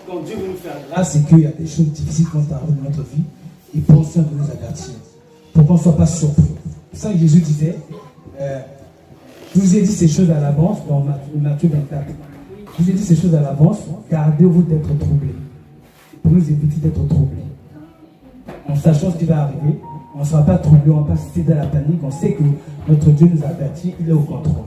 quand Dieu veut nous faire grâce, c'est qu'il y a des choses difficiles qui vont arriver dans notre vie, il prend soin de nous avertir, pour qu'on ne soit pas surpris. C'est ça que Jésus disait, je vous ai dit ces choses à l'avance, dans Matthieu 24. Je vous ai dit ces choses à l'avance, gardez-vous d'être troublés. Pour nous éviter d'être troublés. En sachant ce qui va arriver, on ne sera pas troublé, on ne va pas céder à la panique, on sait que notre Dieu nous a avertis, il est au contrôle.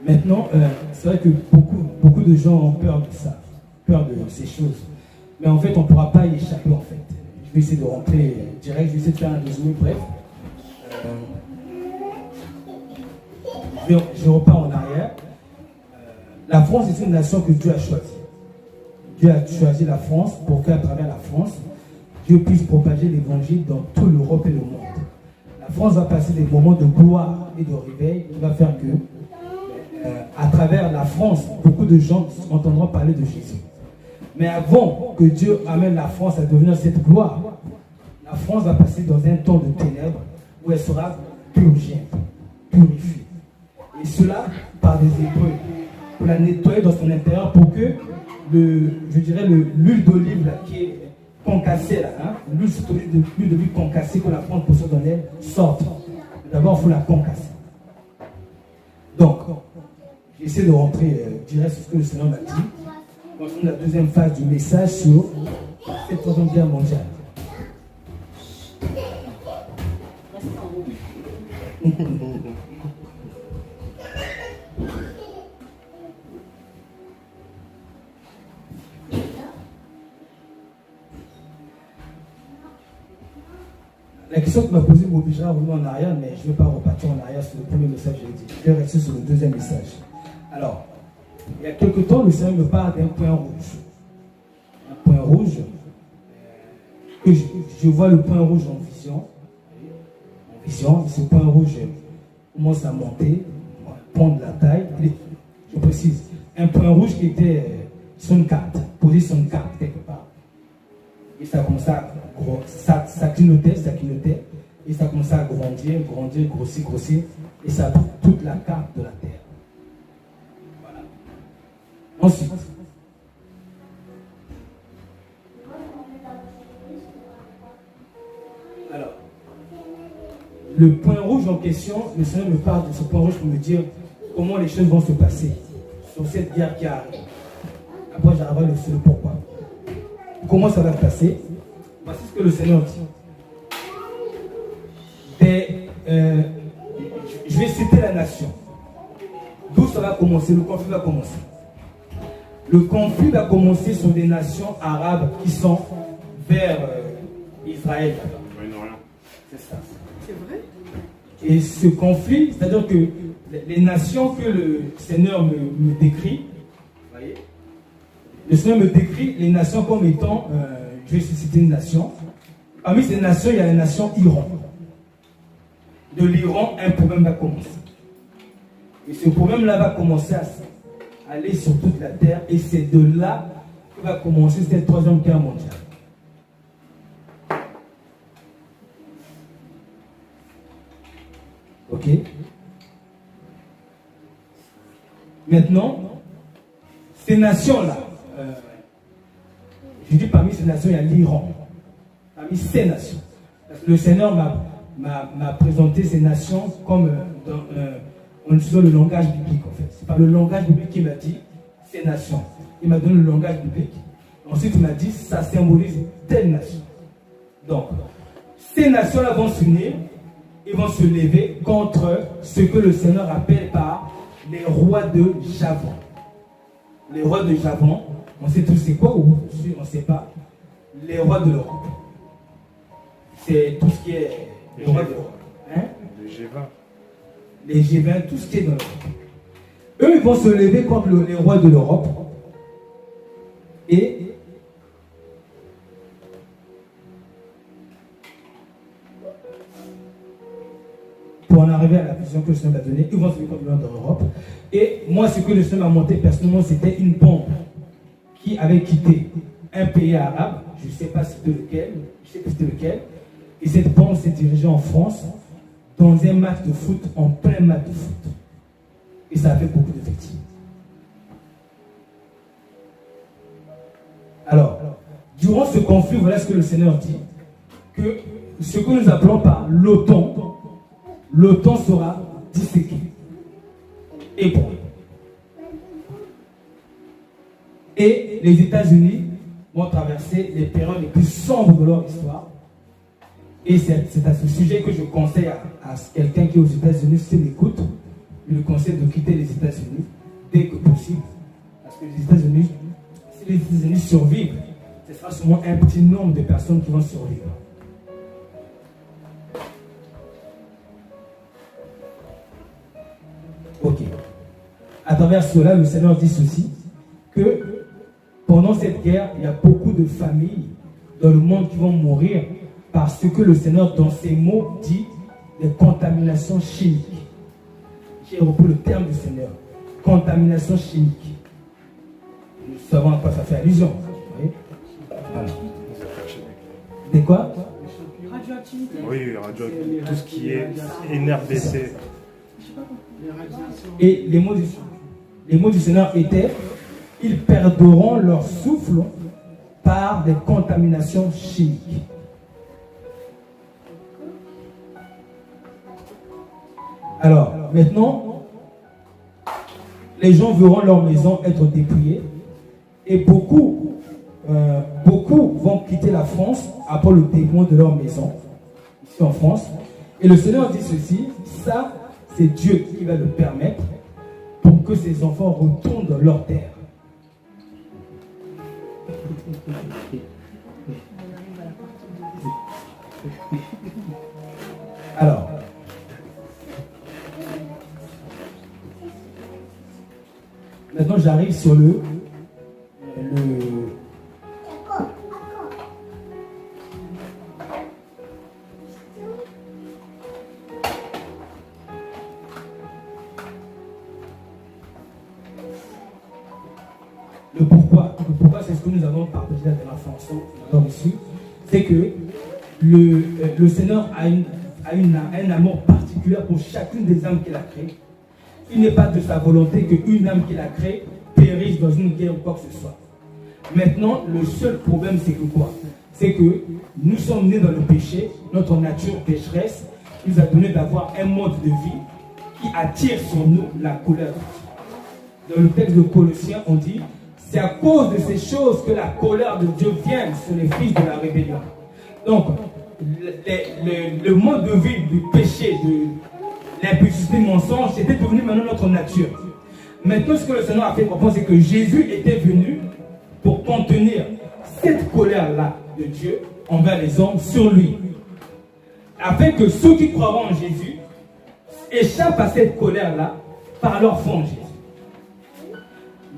Maintenant, c'est vrai que beaucoup de gens ont peur de ça, peur de ces choses. Mais en fait, on ne pourra pas y échapper en fait. Je vais essayer de rentrer direct, je vais essayer de faire un résumé bref. Je repars en arrière. La France est une nation que Dieu a choisie. Dieu a choisi la France pour qu'à travers la France, Dieu puisse propager l'évangile dans toute l'Europe et le monde. La France va passer des moments de gloire et de réveil qui va faire que, à travers la France, beaucoup de gens entendront parler de Jésus. Mais avant que Dieu amène la France à devenir cette gloire, la France va passer dans un temps de ténèbres où elle sera purifiée. Et cela par des Hébreux, pour la nettoyer dans son intérieur, pour que l'huile d'olive là, qui est concassée, l'huile d'olive concassée que la France possède dans elle sorte. D'abord, il faut la concasser. Donc, j'essaie de rentrer direct sur ce que le Seigneur m'a dit. Concernant la deuxième phase du message sur cette troisième guerre mondiale. La question que m'a posée m'obligera à revenir en arrière, mais je ne vais pas repartir en arrière sur le premier message que j'ai dit. Je vais rester sur le deuxième message. Alors, il y a quelque temps, le Seigneur me parle d'un point rouge. Un point rouge, que je vois le point rouge en vision. Ce point rouge commence à monter, prendre la taille. Je précise, un point rouge qui était sur une carte, posé sur une carte quelque part. Et ça commençait à ça clignotait, et ça commençait à grandir, grossir, et ça a pris toute la carte de la Terre. Voilà. Ensuite, alors, le point rouge en question, le Seigneur me parle de ce point rouge pour me dire comment les choses vont se passer sur cette guerre qui arrive. Après, j'arriverai le pourquoi. Comment ça va se passer? Voici ce que le Seigneur dit. Je vais citer la nation. D'où ça va commencer? Le conflit va commencer. Le conflit va commencer sur des nations arabes qui sont vers Israël. C'est ça. C'est vrai? Et ce conflit, c'est-à-dire que les nations que le Seigneur me décrit, voyez, le Seigneur me décrit les nations comme étant, je vais citer une nation. Parmi ces nations, il y a la nation Iran. De l'Iran, un problème va commencer. Et ce problème-là va commencer à aller sur toute la terre. Et c'est de là que va commencer cette troisième guerre mondiale. Ok? Maintenant, ces nations-là, je dis parmi ces nations, il y a l'Iran. Parmi ces nations. Parce que le Seigneur m'a présenté ces nations comme en utilisant le langage biblique en fait. C'est pas le langage biblique qui m'a dit ces nations. Il m'a donné le langage biblique. Ensuite, il m'a dit ça symbolise telle nation. Donc, ces nations-là vont s'unir, ils vont se lever contre ce que le Seigneur appelle par les rois de Javan. Les rois de Javan, on sait tous c'est quoi ou on ne sait pas. Les rois de l'Europe. C'est tout ce qui est les rois de l'Europe. Hein? Les G20. Les G20, tout ce qui est dans l'Europe. Eux, ils vont se lever contre les rois de l'Europe. Et pour en arriver à la vision que le Seigneur m'a donnée, ils vont se lever contre les rois de l'Europe. Et moi, ce que le Seigneur m'a montré personnellement, c'était une bombe qui avait quitté un pays arabe. Je ne sais pas c'était lequel. Je sais que c'était lequel. Et cette bombe s'est dirigée en France dans un match de foot, en plein match de foot. Et ça a fait beaucoup de victimes. Alors, durant ce conflit, voilà ce que le Seigneur dit, que ce que nous appelons par l'OTAN sera disséqué et bon. Et les États-Unis vont traverser les périodes les plus sombres de leur histoire. Et c'est à ce sujet que je conseille à quelqu'un qui est aux États-Unis, s'il écoute, je lui conseille de quitter les États-Unis dès que possible. Parce que les États-Unis, si les États-Unis survivent, ce sera seulement un petit nombre de personnes qui vont survivre. Ok. À travers cela, le Seigneur dit ceci, que pendant cette guerre, il y a beaucoup de familles dans le monde qui vont mourir parce que le Seigneur, dans ses mots, dit des contaminations chimiques. J'ai repris le terme du Seigneur. Contamination chimique. Nous savons à quoi ça fait allusion. Vous voyez? Voilà. Des quoi? Radioactivité. Oui, radioactivité. Tout ce qui est NRBC. Et les mots du Seigneur étaient: ils perdront leur souffle par des contaminations chimiques. Alors, maintenant, les gens verront leur maison être dépouillée et beaucoup vont quitter la France après le dépouillement de leur maison, ici en France. Et le Seigneur dit ceci, ça, c'est Dieu qui va le permettre pour que ses enfants retournent dans leur terre. Alors, maintenant j'arrive sur le pourquoi. Le pourquoi, c'est ce que nous avons partagé la dernière fois ensemble ici. C'est que le Seigneur a un amour particulier pour chacune des âmes qu'il a créées. Il n'est pas de sa volonté qu'une âme qu'il a créée périsse dans une guerre ou quoi que ce soit. Maintenant, le seul problème, c'est que quoi? C'est que nous sommes nés dans le péché, notre nature pécheresse nous a donné d'avoir un mode de vie qui attire sur nous la colère. Dans le texte de Colossiens, on dit: c'est à cause de ces choses que la colère de Dieu vient sur les fils de la rébellion. Donc, le mode de vie du péché, de l'impudicité, du mensonge, c'était devenu maintenant notre nature. Maintenant, ce que le Seigneur a fait comprendre, c'est que Jésus était venu pour contenir cette colère-là de Dieu envers les hommes sur lui. Afin que ceux qui croiront en Jésus échappent à cette colère-là par leur foi en Jésus.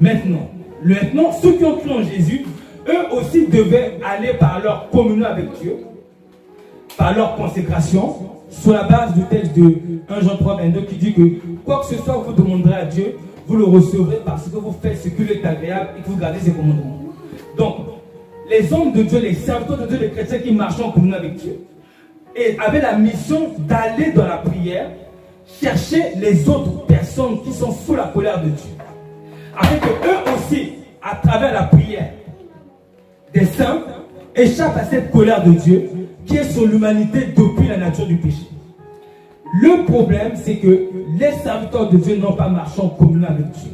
Maintenant, ceux qui ont cru en Jésus, eux aussi devaient aller par leur communion avec Dieu, par leur consécration, sur la base du texte de 1 Jean 3, 22 qui dit que quoi que ce soit que vous demanderez à Dieu, vous le recevrez parce que vous faites ce qui lui est agréable et que vous gardez ses commandements. Donc, les hommes de Dieu, les serviteurs de Dieu, les chrétiens qui marchaient en communion avec Dieu, et avaient la mission d'aller dans la prière, chercher les autres personnes qui sont sous la colère de Dieu. Afin que eux aussi, à travers la prière des saints, échappent à cette colère de Dieu qui est sur l'humanité depuis la nature du péché. Le problème, c'est que les serviteurs de Dieu n'ont pas marché en communion avec Dieu.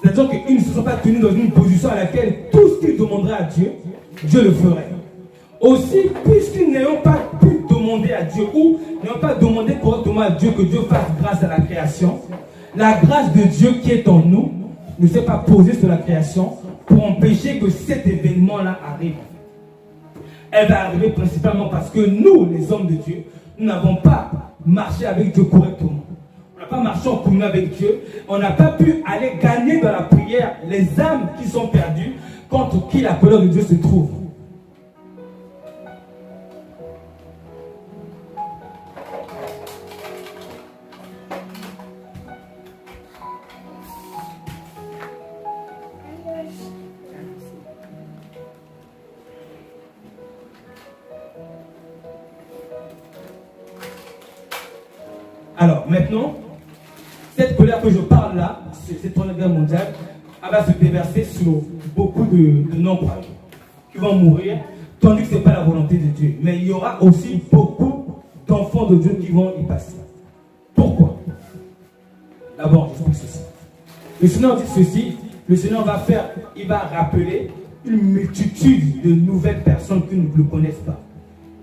C'est-à-dire qu'ils ne se sont pas tenus dans une position à laquelle tout ce qu'ils demanderaient à Dieu, Dieu le ferait. Aussi, puisqu'ils n'ont pas pu demander à Dieu ou n'ont pas demandé correctement à Dieu que Dieu fasse grâce à la création, la grâce de Dieu qui est en nous ne s'est pas posée sur la création pour empêcher que cet événement-là arrive. Elle va arriver principalement parce que nous, les hommes de Dieu, nous n'avons pas marché avec Dieu correctement. On n'a pas marché en communion avec Dieu. On n'a pas pu aller gagner dans la prière les âmes qui sont perdues contre qui la colère de Dieu se trouve. Alors, maintenant, cette colère que je parle là, cette Troisième Guerre mondiale, elle va se déverser sur beaucoup de non-croyants qui vont mourir, tandis que ce n'est pas la volonté de Dieu. Mais il y aura aussi beaucoup d'enfants de Dieu qui vont y passer. Pourquoi? D'abord, j'explique ceci. Le Seigneur dit ceci, le Seigneur il va rappeler une multitude de nouvelles personnes qui ne le connaissent pas.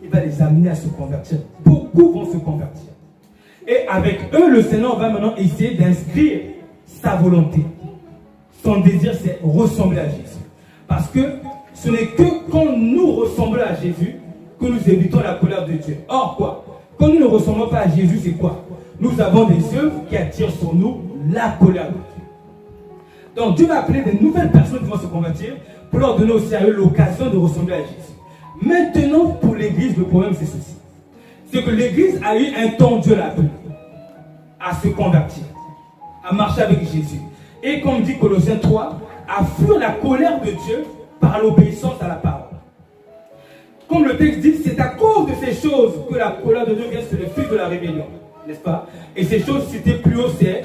Il va les amener à se convertir. Beaucoup vont se convertir. Et avec eux, le Seigneur va maintenant essayer d'inscrire sa volonté. Son désir, c'est ressembler à Jésus. Parce que ce n'est que quand nous ressemblons à Jésus que nous évitons la colère de Dieu. Or quoi? Quand nous ne ressemblons pas à Jésus, c'est quoi? Nous avons des œuvres qui attirent sur nous la colère de Dieu. Donc Dieu va appeler de nouvelles personnes qui vont se convertir pour leur donner aussi à eux l'occasion de ressembler à Jésus. Maintenant, pour l'Église, le problème c'est ceci. C'est que l'Église a eu un temps, Dieu l'a appelé à se convertir, à marcher avec Jésus. Et comme dit Colossiens 3, à fuir la colère de Dieu par l'obéissance à la parole. Comme le texte dit, c'est à cause de ces choses que la colère de Dieu vient sur le fils de la rébellion. N'est-ce pas? Et ces choses citées plus haut, c'est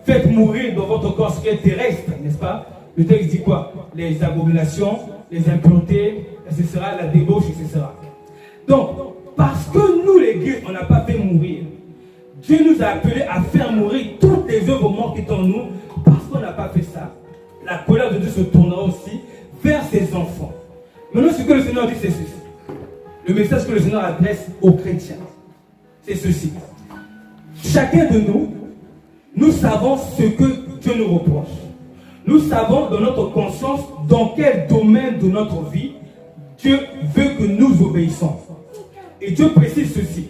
faites mourir dans votre corps ce qui est terrestre, n'est-ce pas? Le texte dit quoi? Les abominations, les impuretés, etc., la débauche, etc. Donc, parce que nous, l'Église, on n'a pas fait mourir, Dieu nous a appelés à faire mourir toutes les œuvres mortes qui sont en nous. Parce qu'on n'a pas fait ça, la colère de Dieu se tournera aussi vers ses enfants. Maintenant, ce que le Seigneur dit, c'est ceci. Le message que le Seigneur adresse aux chrétiens, c'est ceci. Chacun de nous, nous savons ce que Dieu nous reproche. Nous savons dans notre conscience dans quel domaine de notre vie Dieu veut que nous obéissons. Et Dieu précise ceci.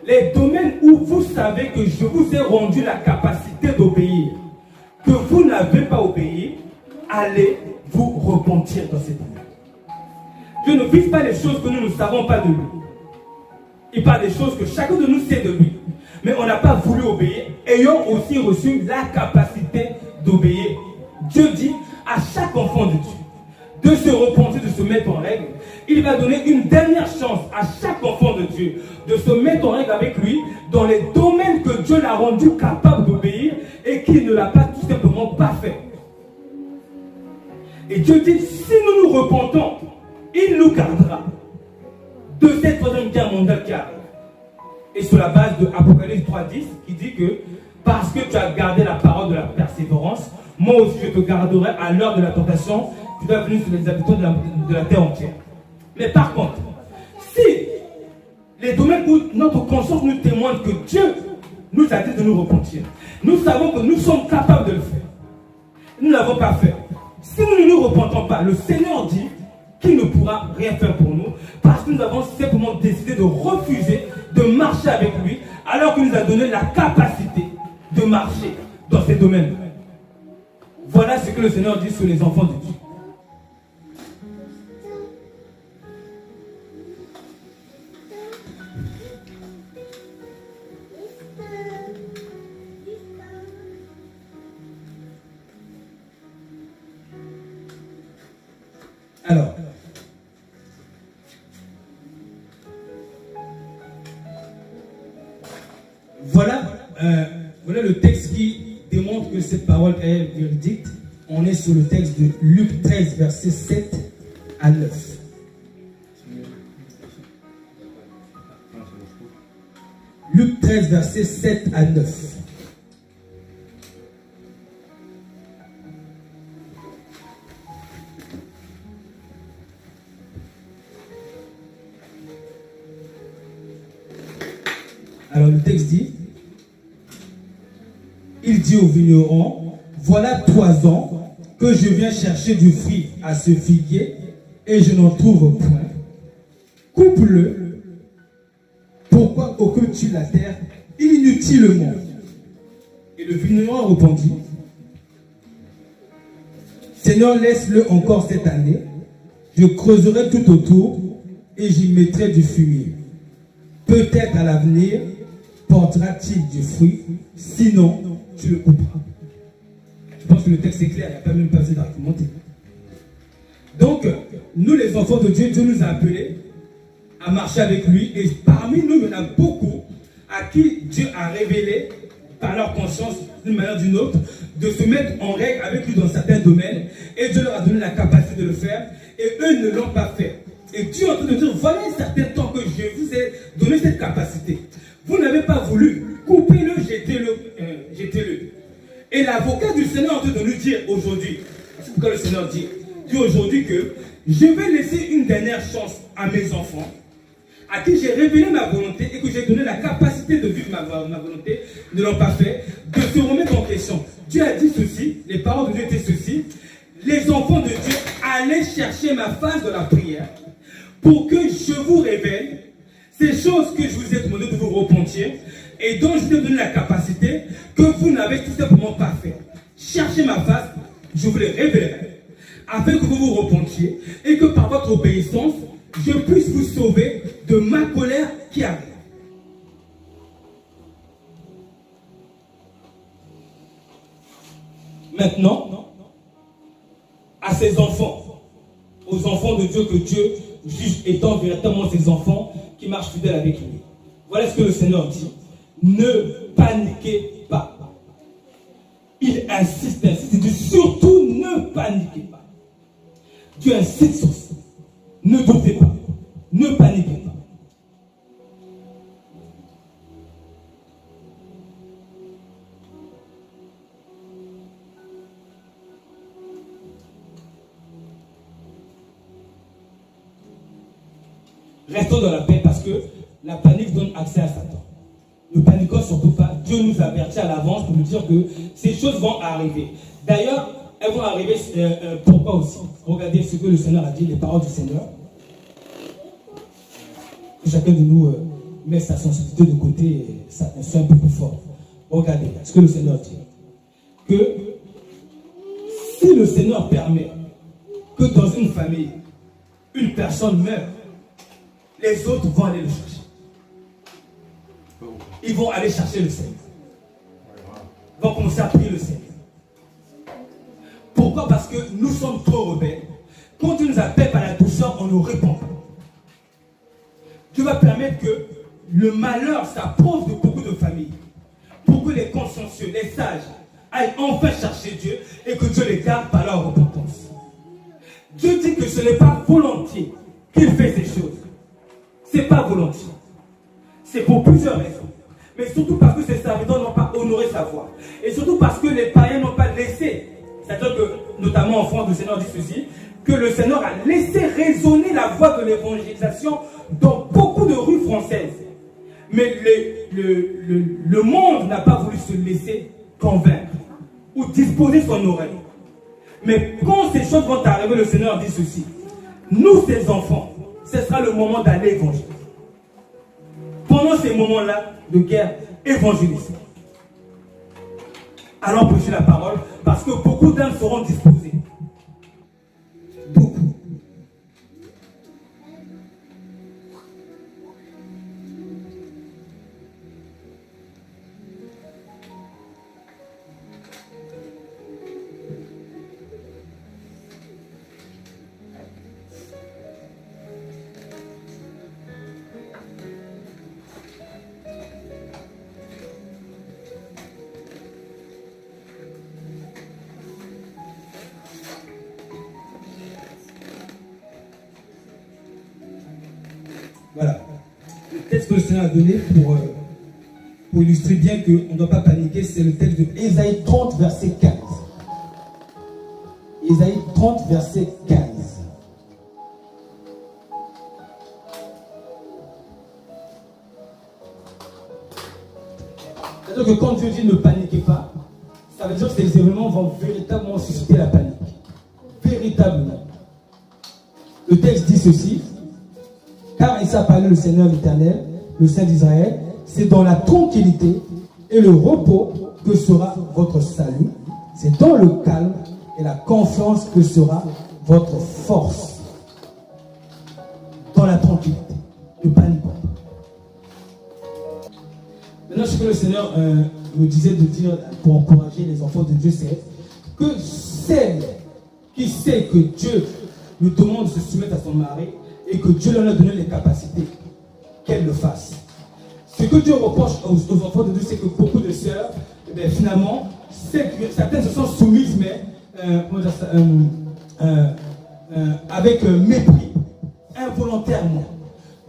Les domaines où vous savez que je vous ai rendu la capacité d'obéir, que vous n'avez pas obéi, allez vous repentir dans ces domaines. Dieu ne vise pas les choses que nous ne savons pas de lui. Il parle des choses que chacun de nous sait de lui. Mais on n'a pas voulu obéir, ayant aussi reçu la capacité d'obéir. Dieu dit à chaque enfant de Dieu de se repentir, de se mettre en règle. Il va donner une dernière chance à chaque enfant de Dieu de se mettre en règle avec lui dans les domaines que Dieu l'a rendu capable d'obéir et qu'il ne l'a pas tout simplement pas fait. Et Dieu dit, si nous nous repentons, il nous gardera de cette troisième guerre mondiale qui arrive. Et sur la base de Apocalypse 3.10 qui dit que parce que tu as gardé la parole de la persévérance, moi aussi je te garderai à l'heure de la tentation. Tu dois venir sur les habitants de la terre entière. Mais par contre, si les domaines où notre conscience nous témoigne que Dieu nous a dit de nous repentir, nous savons que nous sommes capables de le faire. Nous ne l'avons pas fait. Si nous ne nous repentons pas, le Seigneur dit qu'il ne pourra rien faire pour nous parce que nous avons simplement décidé de refuser de marcher avec lui alors qu'il nous a donné la capacité de marcher dans ces domaines. Voilà ce que le Seigneur dit sur les enfants de Dieu. Alors, voilà le texte qui démontre que cette parole est véridique. On est sur le texte de Luc 13, versets 7 à 9. Luc 13, versets 7 à 9. Alors le texte dit, il dit au vigneron, voilà 3 ans que je viens chercher du fruit à ce figuier et je n'en trouve point. Coupe-le. Pourquoi occupes-tu la terre inutilement? Et le vigneron répondit, Seigneur, laisse-le encore cette année. Je creuserai tout autour et j'y mettrai du fumier. Peut-être à l'avenir portera-t-il du fruit, sinon tu le couperas. Je pense que le texte est clair, il n'y a pas même pas besoin d'argumenter. Donc, nous les enfants de Dieu, Dieu nous a appelés à marcher avec lui. Et parmi nous, il y en a beaucoup à qui Dieu a révélé par leur conscience, d'une manière ou d'une autre, de se mettre en règle avec lui dans certains domaines, et Dieu leur a donné la capacité de le faire, et eux ne l'ont pas fait. Et Dieu est en train de dire, voilà un certain temps que je vous ai donné cette capacité. Vous n'avez pas voulu, coupez-le, jetez-le. Et l'avocat du Seigneur est en train de nous dire aujourd'hui, c'est pourquoi le Seigneur dit aujourd'hui que je vais laisser une dernière chance à mes enfants, à qui j'ai révélé ma volonté et que j'ai donné la capacité de vivre ma volonté, ne l'ont pas fait, de se remettre en question. Dieu a dit ceci, les paroles de Dieu étaient ceci, les enfants de Dieu, allez chercher ma face de la prière pour que je vous révèle ces choses que je vous ai demandé de vous repentir et dont je vous ai donné la capacité que vous n'avez tout simplement pas fait. Cherchez ma face, je vous les révélerai, afin que vous vous repentiez et que par votre obéissance, je puisse vous sauver de ma colère qui arrive. Maintenant, à ces enfants, aux enfants de Dieu que Dieu juge étant véritablement ses enfants qui marchent fidèles avec lui. Voilà ce que le Seigneur dit. Ne paniquez pas. Il insiste, il dit surtout ne paniquez pas. Dieu insiste sur ça. Ne doutez pas. Ne paniquez pas. Restons dans la paix parce que la panique donne accès à Satan. Ne paniquons surtout pas. Dieu nous avertit à l'avance pour nous dire que ces choses vont arriver. D'ailleurs, elles vont arriver pourquoi aussi? Regardez ce que le Seigneur a dit, les paroles du Seigneur. Que chacun de nous met sa sensibilité de côté et ça soit un peu plus fort. Regardez ce que le Seigneur dit. Que si le Seigneur permet que dans une famille, une personne meurt, les autres vont aller le chercher. Ils vont aller chercher le Seigneur. Ils vont commencer à prier le Seigneur. Pourquoi? Parce que nous sommes trop rebelles. Quand Dieu nous appelle par la douceur, on ne répond pas. Dieu va permettre que le malheur s'approprie de beaucoup de familles. Pour que les consciencieux, les sages, aillent enfin chercher Dieu et que Dieu les garde par leur repentance. Dieu dit que ce n'est pas volontiers qu'il fait ces choses. Ce n'est pas volontiers. C'est pour plusieurs raisons. Mais surtout parce que ses serviteurs n'ont pas honoré sa voix. Et surtout parce que les païens n'ont pas laissé. C'est-à-dire que, notamment en France, le Seigneur dit ceci, que le Seigneur a laissé résonner la voix de l'évangélisation dans beaucoup de rues françaises. Mais le monde n'a pas voulu se laisser convaincre ou disposer son oreille. Mais quand ces choses vont arriver, le Seigneur dit ceci. Nous, ses enfants, ce sera le moment d'aller évangéliser. Pendant ces moments-là de guerre, évangéliser. Allons prêcher la parole parce que beaucoup d'âmes seront disposées. Beaucoup. Voilà. Le texte que le Seigneur a donné pour illustrer bien qu'on ne doit pas paniquer, c'est le texte de Ésaïe 30, verset 15. Ésaïe 30, verset 15. C'est-à-dire que quand Dieu dit ne paniquez pas, ça veut dire que ces événements vont véritablement susciter la panique. Véritablement. Le texte dit ceci. Car ainsi a parlé le Seigneur l'Éternel, le Saint d'Israël, c'est dans la tranquillité et le repos que sera votre salut. C'est dans le calme et la confiance que sera votre force. Dans la tranquillité. Ne paniquez pas. Maintenant, ce que le Seigneur me disait de dire pour encourager les enfants de Dieu, c'est que celle qui sait que Dieu lui demande de se soumettre à son mari, et que Dieu leur a donné les capacités, qu'elle le fasse. Ce que Dieu reproche aux enfants de Dieu, c'est que beaucoup de sœurs et bien finalement, certaines se sont soumises, mais comment dire ça, avec mépris, involontairement.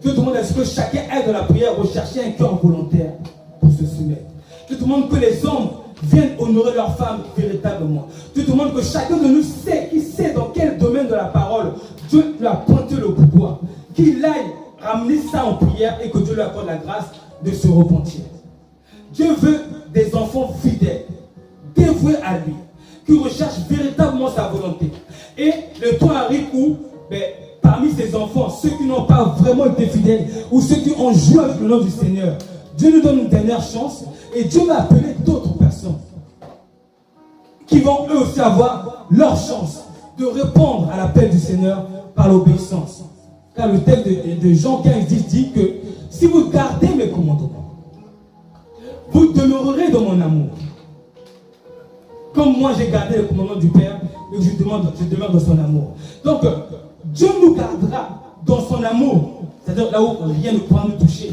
Dieu demande à ce que chacun aille dans la prière rechercher un cœur volontaire pour se soumettre. Dieu demande que les hommes viennent honorer leurs femmes véritablement. Dieu demande que chacun de nous sait dans quel domaine de la parole Dieu lui a pointé le bout de doigt, qu'il aille ramener ça en prière et que Dieu lui accorde la grâce de se repentir. Dieu veut des enfants fidèles, dévoués à lui, qui recherchent véritablement sa volonté. Et le temps arrive où, parmi ces enfants, ceux qui n'ont pas vraiment été fidèles ou ceux qui ont joué avec le nom du Seigneur, Dieu nous donne une dernière chance et Dieu va appeler d'autres personnes qui vont eux aussi avoir leur chance de répondre à l'appel du Seigneur par l'obéissance. Car le texte de Jean 15 dit que si vous gardez mes commandements, vous demeurerez dans mon amour. Comme moi j'ai gardé le commandement du Père et je demeure dans son amour. Donc Dieu nous gardera dans son amour, c'est-à-dire là où rien ne pourra nous toucher,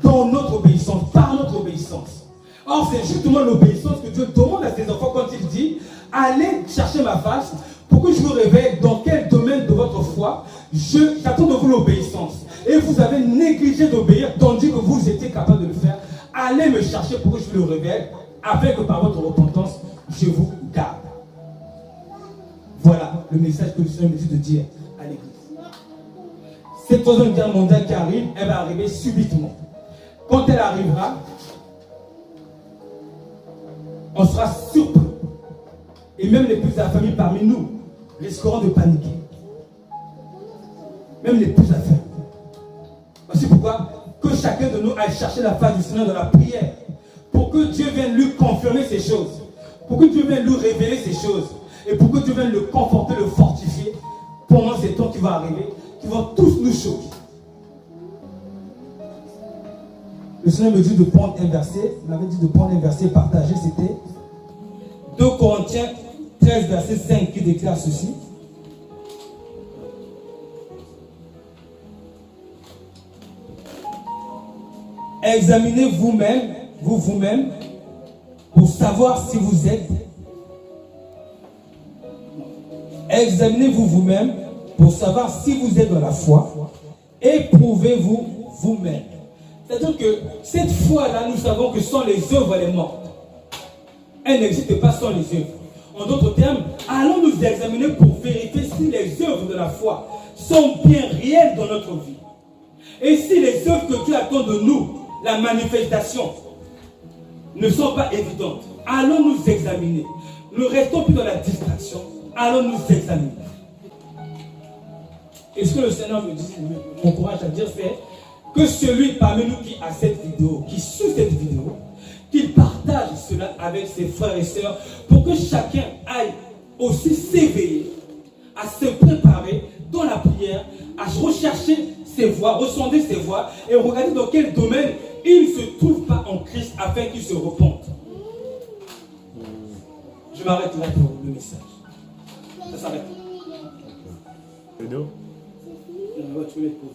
dans notre obéissance, par notre obéissance. Or, c'est justement l'obéissance que Dieu demande à ses enfants quand il dit « Allez chercher ma face pour que je vous révèle dans quel domaine de votre foi j'attends de vous l'obéissance. Et vous avez négligé d'obéir tandis que vous étiez capable de le faire. Allez me chercher pour que je vous le révèle, afin que par votre repentance, je vous garde. » Voilà le message que le Seigneur me dit de dire à l'Église. Cette troisième guerre mondiale qui arrive, elle va arriver subitement. Quand elle arrivera, on sera surpris. Et même les plus de la famille parmi nous risqueront de paniquer. Même les plus affaires. Voici pourquoi que chacun de nous aille chercher la face du Seigneur dans la prière. Pour que Dieu vienne lui confirmer ces choses. Pour que Dieu vienne lui révéler ces choses. Et pour que Dieu vienne le conforter, le fortifier pendant ces temps qui vont arriver, qui vont tous nous choquer. Le Seigneur me dit de prendre un verset, il m'avait dit de prendre un verset partagé, c'était 2 Corinthiens 13, verset 5 qui déclare ceci. Examinez vous-même, pour savoir si vous êtes. Examinez-vous vous-même pour savoir si vous êtes dans la foi. Éprouvez-vous vous-même. C'est-à-dire que cette foi-là, nous savons que sans les œuvres, elle est morte. Elle n'existe pas sans les œuvres. En d'autres termes, allons nous examiner pour vérifier si les œuvres de la foi sont bien réelles dans notre vie. Et si les œuvres que Dieu attend de nous, la manifestation, ne sont pas évidentes, allons nous examiner. Ne restons plus dans la distraction, allons nous examiner. Et ce que le Seigneur m'encourage à dire, c'est que celui parmi nous qui a cette vidéo, qui suit cette vidéo, qu'il partage cela avec ses frères et sœurs pour que chacun aille aussi s'éveiller, à se préparer dans la prière, à rechercher ses voies, ressonder ses voies et regarder dans quel domaine il ne se trouve pas en Christ afin qu'il se repente. Je m'arrête là pour le message. Ça s'arrête. Vidéo. Tu peux les poser.